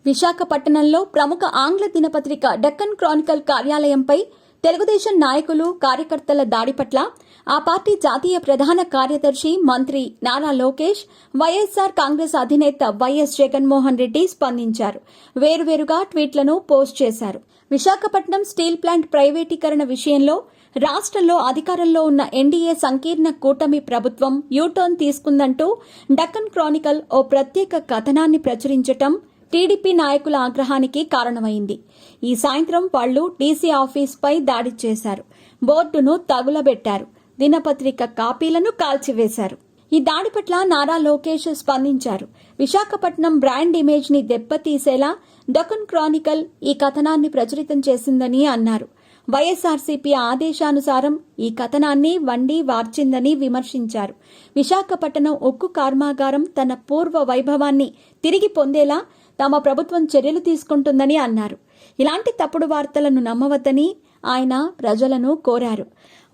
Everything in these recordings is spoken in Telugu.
విశాఖపట్నంలో ప్రముఖ ఆంగ్ల దినపత్రిక డెక్కన్ క్రానికల్ కార్యాలయంపై తెలుగుదేశం నాయకులు కార్యకర్తల దాడి పట్ల ఆ పార్టీ జాతీయ ప్రధాన కార్యదర్శి మంత్రి నారా లోకేష్, వైఎస్సార్ కాంగ్రెస్ అధినేత వైఎస్ జగన్మోహన్ రెడ్డి స్పందించారు. వేరువేరుగా ట్వీట్లను పోస్ట్ చేశారు. విశాఖపట్నం స్టీల్ ప్లాంట్ ప్రైవేటీకరణ విషయంలో రాష్ట్రంలో అధికారంలో ఉన్న ఎన్డీఏ సంకీర్ణ కూటమి ప్రభుత్వం యూటర్న్ తీసుకుందంటూ డెక్కన్ క్రానికల్ ఓ ప్రత్యేక కథనాన్ని ప్రచురించటం టీడీపీ నాయకుల ఆగ్రహానికి కారణమైంది. ఈ సాయంత్రం వాళ్లు డీసీ ఆఫీస్పై దాడి చేశారు. బోర్డును తగులబెట్టారు. దినపత్రిక కాపీలను కాల్చివేశారు. ఈ దాడి పట్ల నారా లోకేష్ స్పందించారు. విశాఖపట్నం బ్రాండ్ ఇమేజ్ ని దెబ్బతీసేలా డెక్కన్ క్రానికల్ ఈ కథనాన్ని ప్రచురితం చేసిందని అన్నారు. వైఎస్ఆర్సీపీ ఆదేశానుసారం ఈ కథనాన్ని వండి వార్చిందని విమర్శించారు. విశాఖపట్నం ఉక్కు కర్మాగారం తన పూర్వ వైభవాన్ని తిరిగి పొందేలా తమ ప్రభుత్వం చర్యలు తీసుకుంటుందని అన్నారు. ఇలాంటి తప్పుడు వార్తలను నమ్మవద్దని ఆయన ప్రజలను కోరారు.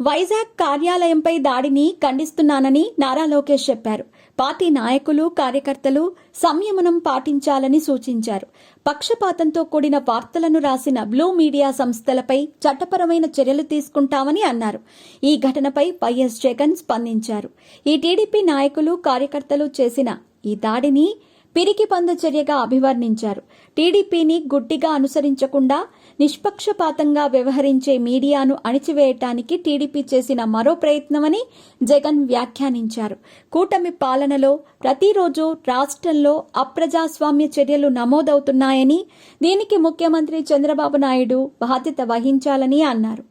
వైజాగ్ కార్యాలయంపై దాడిని ఖండిస్తున్నానని నారా లోకేష్ చెప్పారు. పార్టీ నాయకులు, కార్యకర్తలు సంయమనం పాటించాలని సూచించారు. పక్షపాతంతో కూడిన వార్తలను రాసిన బ్లూ మీడియా సంస్థలపై చట్టపరమైన చర్యలు తీసుకుంటామని అన్నారు. ఈ ఘటనపై వైఎస్ జగన్ స్పందించారు. ఈ టీడీపీ నాయకులు, కార్యకర్తలు చేసిన ఈ దాడిని పిరికి పంద చర్యగా అభివర్ణించారు. టీడీపీని గుడ్డిగా అనుసరించకుండా నిష్పక్షపాతంగా వ్యవహరించే మీడియాను అణిచివేయటానికి టీడీపీ చేసిన మరో ప్రయత్నమని జగన్ వ్యాఖ్యానించారు. కూటమి పాలనలో ప్రతిరోజు రాష్ట్రంలో అప్రజాస్వామ్య చర్యలు నమోదవుతున్నాయని, దీనికి ముఖ్యమంత్రి చంద్రబాబు నాయుడు బాధ్యత వహించాలని అన్నారు.